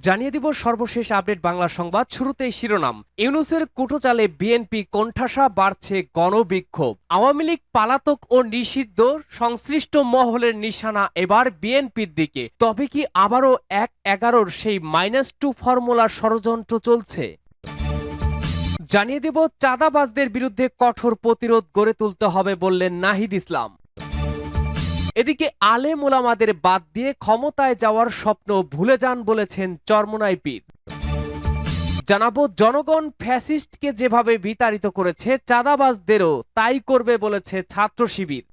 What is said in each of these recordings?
জানিয়ে দিব সর্বশেষ আপডেট বাংলা সংবাদ। শুরুতেই শিরোনাম। ইউনূসের কুটোচালে বিএনপি কোণঠাসা, বাড়ছে গণবিক্ষোভ। আওয়ামী লীগ পালাতক ও নিষিদ্ধ, সংশ্লিষ্ট মহলের নিশানা এবার বিএনপির দিকে। তবে কি আবারও ১-১১ সেই -2 ফর্মুলার ষড়যন্ত্র চলছে? জানিয়ে দেব চাঁদাবাজদের বিরুদ্ধে কঠোর প্রতিরোধ গড়ে তুলতে হবে বললেন নাহিদ ইসলাম। এদিকে আলেম ওলামাদের বাদ দিয়ে ক্ষমতায় যাওয়ার স্বপ্ন ভুলে যান বলেছেন চরমোনাই পীর। জানাবো জনগণ ফ্যাসিস্টকে যেভাবে বিতাড়িত করেছে, চাঁদাবাজদেরও তাই করবে বলেছে ছাত্র শিবির।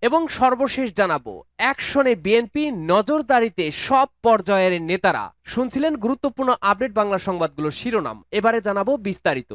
এবং সর্বশেষ জানাবো অ্যাকশনে বিএনপি, নজরদারিতে সব পর্যায়ের নেতারা। শুনছিলেন গুরুত্বপূর্ণ আপডেট বাংলা সংবাদগুলোর শিরোনাম। এবারে জানাবো বিস্তারিত।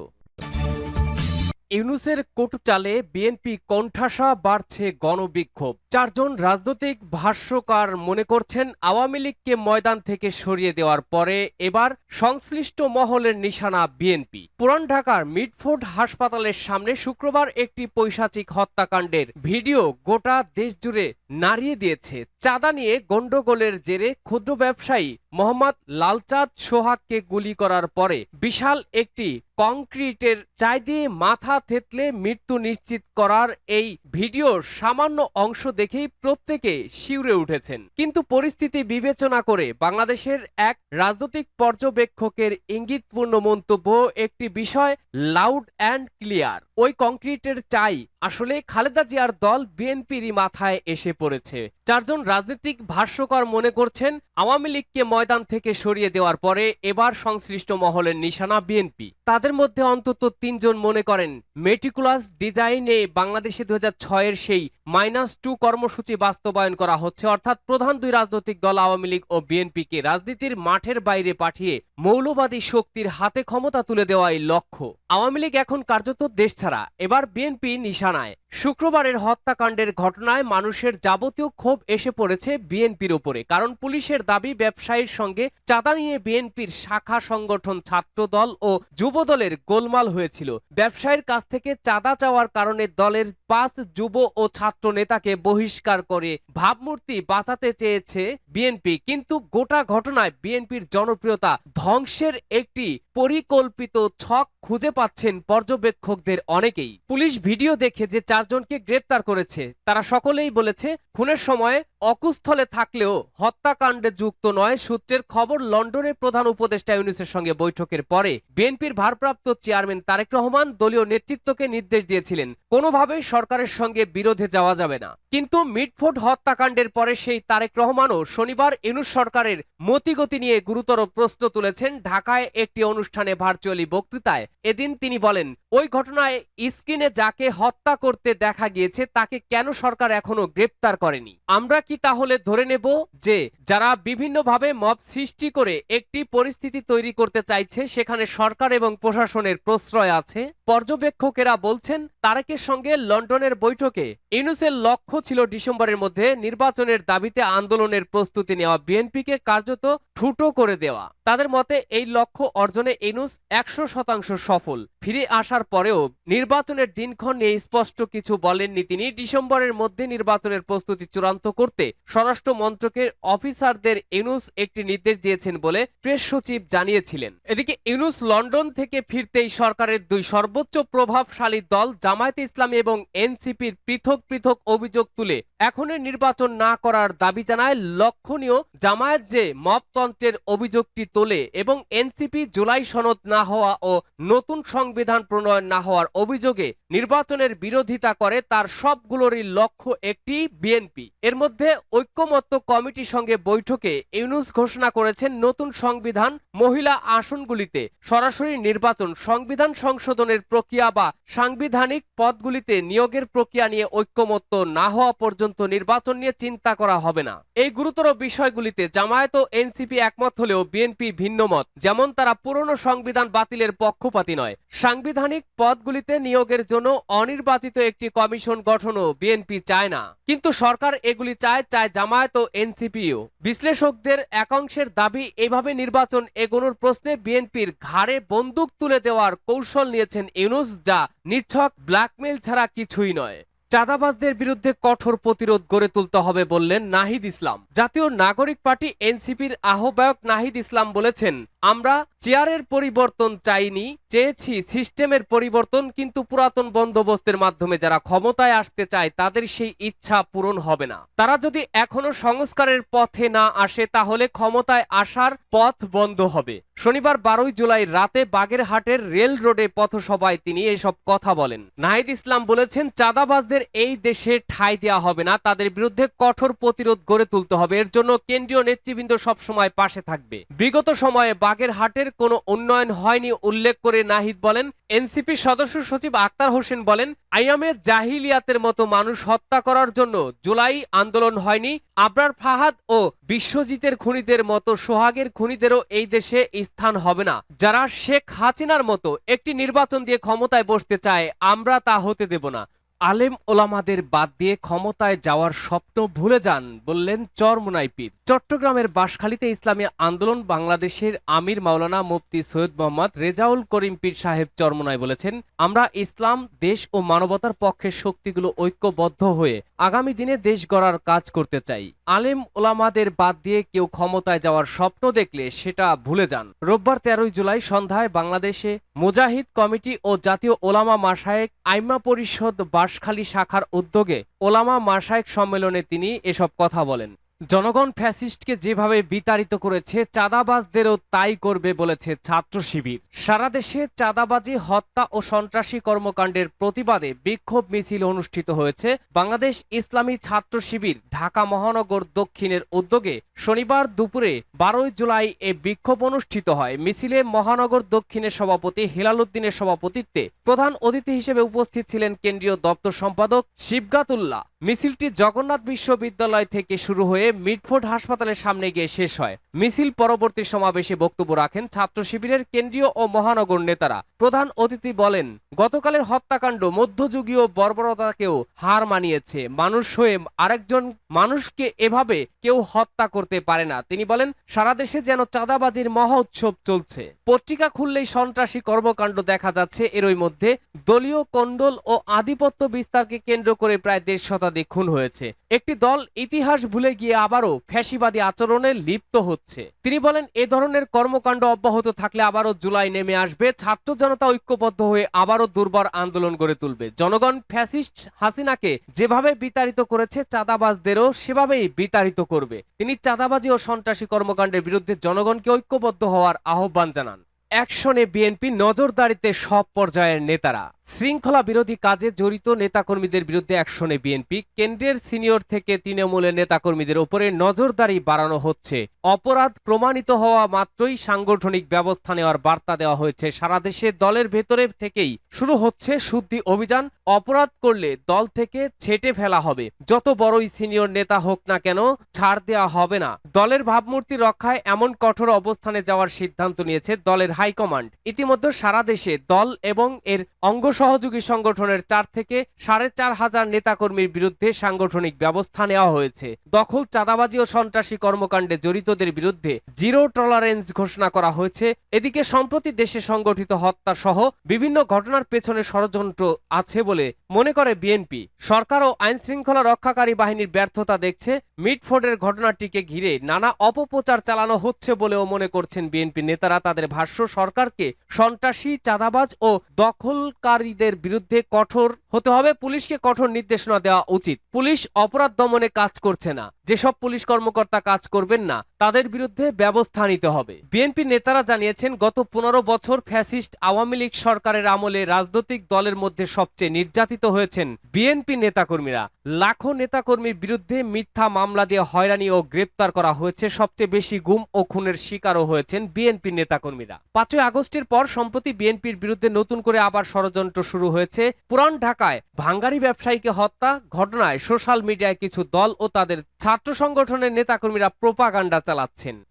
ইউনূসের কোটোচালে বিএনপি কোণঠাসা, বাড়ছে গণবিক্ষোভ। চারজন রাজনৈতিক ভাষ্যকার মনে করছেন, আওয়ামী লীগকে ময়দান থেকে সরিয়ে দেওয়ার পরে এবার সংশ্লিষ্ট মহলের নিশানা বিএনপি। পুরান ঢাকার মিডফোর্ড হাসপাতালের সামনে শুক্রবার একটি পৈশাচিক হত্যাকাণ্ডের ভিডিও গোটা দেশ জুড়ে নাড়িয়ে দিয়েছে। চাঁদা নিয়ে গন্ডগোলের জেরে ক্ষুদ্র ব্যবসায়ী মোহাম্মদ লালচাঁদ সোহাগকে গুলি করার পরে বিশাল একটি কংক্রিটের চাই দিয়ে মাথা থেতলে মৃত্যু নিশ্চিত করার এই ভিডিওর সামান্য অংশ দেখেই প্রত্যেকে শিউরে উঠেছেন। কিন্তু পরিস্থিতি বিবেচনা করে বাংলাদেশের এক রাজনৈতিক পর্যবেক্ষকের ইঙ্গিতপূর্ণ মন্তব্য, একটি বিষয় লাউড অ্যান্ড ক্লিয়ার, ওই কংক্রিটের চাই আসলে খালেদা জিয়ার দল বিএনপিরই মাথায় এসে পড়েছে। চারজন রাজনৈতিক ভাষ্যকার মনে করছেন, আওয়ামী লীগকে ময়দান থেকে সরিয়ে দেওয়ার পরে এবার সংশ্লিষ্ট মহলের নিশানা বিএনপি। তাদের মধ্যে অন্তত ৩ জন মনে করেন, মেটিকুলাস ডিজাইনে বাংলাদেশে ২০০৬-এর সেই -2 কর্মসূচি বাস্তবায়ন করা হচ্ছে, অর্থাৎ প্রধান দুই রাজনৈতিক দল আওয়ামী লীগ ও বিএনপিকে রাজনীতির মাঠের বাইরে পাঠিয়ে মৌলবাদী শক্তির হাতে ক্ষমতা তুলে দেওয়াই লক্ষ্য। আওয়ামী লীগ এখন কার্যত দেশ ছাড়া, এবার বিএনপি নিশানায়। শুক্রবারের হত্যাকাণ্ডের ঘটনায় মানুষের যাবতীয় ক্ষোভ এসে পড়েছে বিএনপির উপরে। কারণ পুলিশের দাবি, ব্যবসায়ীর সঙ্গে চাঁদা নিয়ে বিএনপির শাখা সংগঠন ছাত্রদল ও যুবদলের গোলমাল হয়েছিল। ব্যবসায়ীর কাছ থেকে চাঁদা চাওয়ার কারণে দলের 5 যুব ও ছাত্র নেতাকে বহিষ্কার করে ভাবমূর্তি বাঁচাতে চেয়েছে বিএনপি। কিন্তু গোটা ঘটনায় বিএনপির জনপ্রিয়তা ধ্বংসের একটি পরিকল্পিত ছক খুঁজে পাচ্ছেন পর্যবেক্ষকদের অনেকেই। পুলিশ ভিডিও দেখে যে 4 জনকে গ্রেপ্তার করেছে, তারা সকলেই বলেছে খুনের সময় অকুস্থলে থাকলেও হত্যাকাণ্ডে যুক্ত নয়। সূত্রের খবর, লন্ডনের প্রধান উপদেষ্টা ইউনূসের সঙ্গে বৈঠকের পরে বিএনপির ভারপ্রাপ্ত চেয়ারম্যান তারেক রহমান দলীয় নেতৃত্বকে নির্দেশ দিয়েছিলেন, কোনোভাবেই সরকারের সঙ্গে বিরোধে যাওয়া যাবে না। কিন্তু মিডফোর্ড হত্যাকাণ্ডের পরে সেই তারেক রহমানও শনিবার ইউনূস সরকারের মতিগতি নিয়ে গুরুতর প্রশ্ন তুলেছেন। ঢাকায় একটি অনুষ্ঠানে ভার্চুয়ালি বক্তৃতায় এদিন তিনি বলেন, ওই ঘটনায় স্ক্রিনে যাকে হত্যা করতে দেখা গিয়েছে তাকে কেন সরকার এখনো গ্রেপ্তার করেনি? আমরা কি তাহলে ধরে নেব যে যারা বিভিন্নভাবে মব সৃষ্টি করে একটি পরিস্থিতি তৈরি করতে চাইছে সেখানে সরকার এবং প্রশাসনের প্রশ্রয় আছে? পর্যবেক্ষকেরা বলছেন, তারেকের সঙ্গে লন্ডনের বৈঠকে ইউনূসের লক্ষ্য ছিল ডিসেম্বরের মধ্যে নির্বাচনের দাবিতে আন্দোলনের প্রস্তুতি নেওয়া বিএনপিকে কার্যত ঠুটো করে দেওয়া। তাদের মতে এই লক্ষ্য অর্জনে ইউনূস 100% সফল। ফিরে আসার পরেও নির্বাচনের দিনক্ষণ নিয়ে স্পষ্ট কিছু বলেননি তিনি। ডিসেম্বরের মধ্যে নির্বাচনের প্রস্তুতি চূড়ান্ত করতে স্বরাষ্ট্র মন্ত্রকের অফিসারদের ইউনূস একটি নির্দেশ দিয়েছেন বলে প্রেস সচিব জানিয়েছিলেন। এদিকে ইউনূস লন্ডন থেকে ফিরতেই সরকারের দুই সর্বোচ্চ প্রভাবশালী দল জামায়াতে ইসলামী এবং এনসিপির পৃথক পৃথক অভিযোগ তুলে এখনের নির্বাচন না করার দাবি জানায়। লক্ষণীয়, জামায়াত যে মবতন্ত্রের অভিযোগটি তোলে এবং এনসিপি জুলাই সনদ না হওয়া ও নতুন সংবিধান প্রণয়ন না হওয়ার অভিযোগে নির্বাচনের বিরোধিতা করে, তার সবগুলোরই লক্ষ্য একটি, বিএনপি। এর মধ্যে ঐক্যমত্য কমিটির সঙ্গে বৈঠকে ইউনূস ঘোষণা করেছেন, নতুন সংবিধান, মহিলা আসনগুলিতে সরাসরি নির্বাচন, সংবিধান সংশোধনের প্রক্রিয়া বা সাংবিধানিক পদগুলিতে নিয়োগের প্রক্রিয়া নিয়ে ঐক্যমত্য না হওয়া পর্যন্ত নির্বাচন নিয়ে চিন্তা করা হবে না। এই গুরুতর বিষয়গুলিতে জামায়াত ও এনসিপি একমত হলেও বিএনপি ভিন্নমত। যেমন তারা পুরনো সংবিধান বাতিলের পক্ষপাতী নয়। সাংবিধানিক পদগুলিতে নিয়োগের জন্য অনির্বাচিত একটি কমিশন গঠনও বিএনপি চায় না। কিন্তু সরকার এগুলি চায় জামায়াত ও এনসিপিও। বিশ্লেষকদের একাংশের দাবি, এভাবে নির্বাচন এগোনোর প্রশ্নে বিএনপির ঘাড়ে বন্দুক তুলে দেওয়ার কৌশল নিয়েছেন ইউনূস, যা নিছক ব্ল্যাকমেইল ছাড়া কিছুই নয়। চাঁদাবাজদের বিরুদ্ধে কঠোর প্রতিরোধ গড়ে তুলতে হবে বললেন নাহিদ ইসলাম। জাতীয় নাগরিক পার্টি এনসিপির আহ্বায়ক নাহিদ ইসলাম বলেছেন, আমরা চেয়ারের পরিবর্তন চাইনি, চেয়েছি সিস্টেমের পরিবর্তন। কিন্তু পুরাতন বন্দোবস্তের মাধ্যমে যারা ক্ষমতায় আসতে চায় তাদের সেই ইচ্ছা পূরণ হবে না। তারা যদি এখনো সংস্কারের পথে না আসে তাহলে ক্ষমতায় আসার পথ বন্ধ হবে। শনিবার 12 জুলাই রাতে বাগেরহাটের রেল রোডে পথসভায় তিনি এসব কথা বলেন। নাহিদ ইসলাম বলেছেন, চাঁদাবাজদের এই দেশে ঠাঁই দেওয়া হবে না, তাদের বিরুদ্ধে কঠোর প্রতিরোধ গড়ে তুলতে হবে। এর জন্য কেন্দ্রীয় নেতৃবৃন্দ সবসময় পাশে থাকবে। বিগত সময়ে বাগেরহাটের কোনো উন্নয়ন হয়নি উল্লেখ করে নাহিদ বলেন, এনসিপি সদস্য সচিব আক্তার হোসেন বলেন, আইয়ামে জাহিলিয়াতের মতো মানুষ হত্যা করার জন্য জুলাই আন্দোলন হয়নি। আবরার ফাহাদ ও বিশ্বজিতের খুনিদের মতো সোহাগের খুনিদেরও এই দেশে স্থান হবে না। যারা শেখ হাসিনার মতো একটি নির্বাচন দিয়ে ক্ষমতায় বসতে চায়, আমরা তা হতে দেব না। আলেম ওলামাদের বাদ দিয়ে ক্ষমতায় যাওয়ার স্বপ্ন ভুলে যান বললেন চরমোনাই পীর। চট্টগ্রামের বাঁশখালীতে ইসলামী আন্দোলন বাংলাদেশের আমির মাওলানা মুফতি সৈয়দ মোহাম্মদ রেজাউল করিম পীর সাহেব চরমোনাই বলেছেন, আমরা ইসলাম, দেশ ও মানবতার পক্ষে শক্তিগুলো ঐক্যবদ্ধ হয়ে আগামী দিনে দেশ গড়ার কাজ করতে চাই। আলেম ওলামাদের বাদ দিয়ে কেউ ক্ষমতায় যাওয়ার স্বপ্ন দেখলে সেটা ভুলে যান। রোববার 13 জুলাই সন্ধ্যায় বাংলাদেশে মুজাহিদ কমিটি ও জাতীয় ওলামা মাশায়েখ আইম্মা পরিষদ বাঁশখালী শাখার উদ্যোগে ওলামা মাশায়েখ সম্মেলনে তিনি এসব কথা বলেন। জনগণ ফ্যাসিস্টকে যেভাবে বিতাড়িত করেছে, চাঁদাবাজদেরও তাই করবে বলেছে ছাত্র শিবির। সারা দেশে চাঁদাবাজি, হত্যা ও সন্ত্রাসী কর্মকাণ্ডের প্রতিবাদে বিক্ষোভ মিছিল অনুষ্ঠিত হয়েছে। বাংলাদেশ ইসলামী ছাত্র শিবির ঢাকা মহানগর দক্ষিণের উদ্যোগে শনিবার দুপুরে 12 জুলাই এ বিক্ষোভ অনুষ্ঠিত হয়। মিছিলে মহানগর দক্ষিণের সভাপতি হেলাল উদ্দিনের সভাপতিত্বে প্রধান অতিথি হিসেবে উপস্থিত ছিলেন কেন্দ্রীয় দপ্তর সম্পাদক শিবগাতুল্লাহ। মিছিলটি জগন্নাথ বিশ্ববিদ্যালয় থেকে শুরু হয়ে মিটফোর্ড হাসপাতালের সামনে গিয়ে শেষ হয়। মিছিল পরবর্তী সমাবেশে বক্তব্য রাখেন ছাত্র শিবিরের কেন্দ্রীয় ও মহানগর নেতারা। প্রধান অতিথি বলেন, গতকালের হত্যাকাণ্ড মধ্যযুগীয় বর্বরতাকেও হার মানিয়েছে। মানুষ হয়ে আরেকজন মানুষকে এভাবে কেউ হত্যা করতে পারে না। তিনি বলেন, সারা দেশে যেন চাঁদাবাজির মহা উৎসব চলছে। পত্রিকা খুললেই সন্ত্রাসী কর্মকাণ্ড দেখা যাচ্ছে। এরই মধ্যে দলীয় কোন্দল ও আধিপত্য বিস্তারকে কেন্দ্র করে প্রায় 1.5 শতাধিক খুন হয়েছে। একটি দল ইতিহাস ভুলে গিয়ে আবারও ফ্যাসিবাদী আচরণে লিপ্ত হচ্ছে। তিনি বলেন, এ ধরনের কর্মকাণ্ড অব্যাহত থাকলে আবারও জুলাই নেমে আসবে। ছাত্র জনতা ঐক্যবদ্ধ হয়ে আবারও দুর্বার আন্দোলন গড়ে তুলবে। জনগণ ফ্যাসিস্ট হাসিনাকে যেভাবে বিতাড়িত করেছে, চাঁদাবাজদেরও সেভাবেই বিতাড়িত করবে। তিনি চাঁদাবাজি ও সন্ত্রাসী কর্মকাণ্ডের বিরুদ্ধে জনগণকে ঐক্যবদ্ধ হওয়ার আহ্বান জানান। অ্যাকশনে বিএনপি, নজরদারিতে সব পর্যায়ের নেতারা। শৃঙ্খলা বিরোধী কাজে জড়িত নেতাকর্মীদের বিরুদ্ধে অ্যাকশনে বিএনপি। কেন্দ্রের সিনিয়র থেকে তৃণমূলের নেতাকর্মীদের উপরে নজরদারি বাড়ানো হচ্ছে। অপরাধ প্রমাণিত হওয়া মাত্রই সাংগঠনিক ব্যবস্থা নেওয়ার বার্তা দেওয়া হয়েছে। সারা দেশে দলের ভেতরে থেকেই শুরু হচ্ছে শুদ্ধি অভিযান। অপরাধ করলে দল থেকে ছেঁটে ফেলা হবে। যত বড়ই সিনিয়র নেতা হোক না কেন, ছাড় দেওয়া হবে না। দলের ভাবমূর্তি রক্ষায় এমন কঠোর অবস্থানে যাওয়ার সিদ্ধান্ত নিয়েছে দলের হাইকমান্ড। ইতিমধ্যে সারা দেশে দল এবং এর অঙ্গ সহযোগী সংগঠনের 4 থেকে 4,500 নেতাকর্মীর বিরুদ্ধে সাংগঠনিক ব্যবস্থা নেওয়া হয়েছে। দখল, চাঁদাবাজি ও সন্ত্রাসী কর্মকাণ্ডে জড়িতদের বিরুদ্ধে জিরো টলারেন্স ঘোষণা করা হয়েছে। এদিকে সম্প্রতি দেশে সংগঠিত হত্যা সহ বিভিন্ন ঘটনার পেছনে ষড়যন্ত্র আছে বলে মনে করে বিএনপি। সরকার ও আইন শৃঙ্খলা রক্ষাকারী বাহিনীর ব্যর্থতা দেখছে। মিটফোর্ডের ঘটনাটিকে ঘিরে নানা অপপ্রচার চালানো হচ্ছে বলেও মনে করছেন বিএনপি নেতারা। তাদের ভাষ্য, সরকারকে সন্ত্রাসী, চাঁদাবাজ ও দখলকারীদের বিরুদ্ধে কঠোর হতে হবে। পুলিশকে কঠোর নির্দেশনা দেওয়া উচিত। পুলিশ অপরাধ দমনে কাজ করছে না। যেসব পুলিশ কর্মকর্তা কাজ করবেন না, তাদের বিরুদ্ধে ব্যবস্থা নিতে হবে। বিএনপি নেতারা জানিয়েছেন, গত 15 বছর ফ্যাসিস্ট আওয়ামী লীগ সরকারের আমলে রাজনৈতিক দলের মধ্যে সবচেয়ে নির্যাতিত হয়েছেন বিএনপি নেতাকর্মীরা। লাখো নেতাকর্মীর বিরুদ্ধে মিথ্যা মামলা দিয়ে হয়রানি ও গ্রেপ্তার করা হয়েছে। সবচেয়ে বেশি গুম ও খুনের শিকারও হয়েছেন বিএনপি নেতাকর্মীরা। 5 আগস্টের পর সম্প্রতি বিএনপির বিরুদ্ধে নতুন করে আবার ষড়যন্ত্র শুরু হয়েছে। পুরান ঢাকায় ভাঙ্গারি ব্যবসায়ীকে হত্যা ঘটনায় সোশ্যাল মিডিয়ায় কিছু দল ও তাদের ছাত্র সংগঠনের নেতাকর্মীরা প্রোপাগান্ডা চালাচ্ছেন।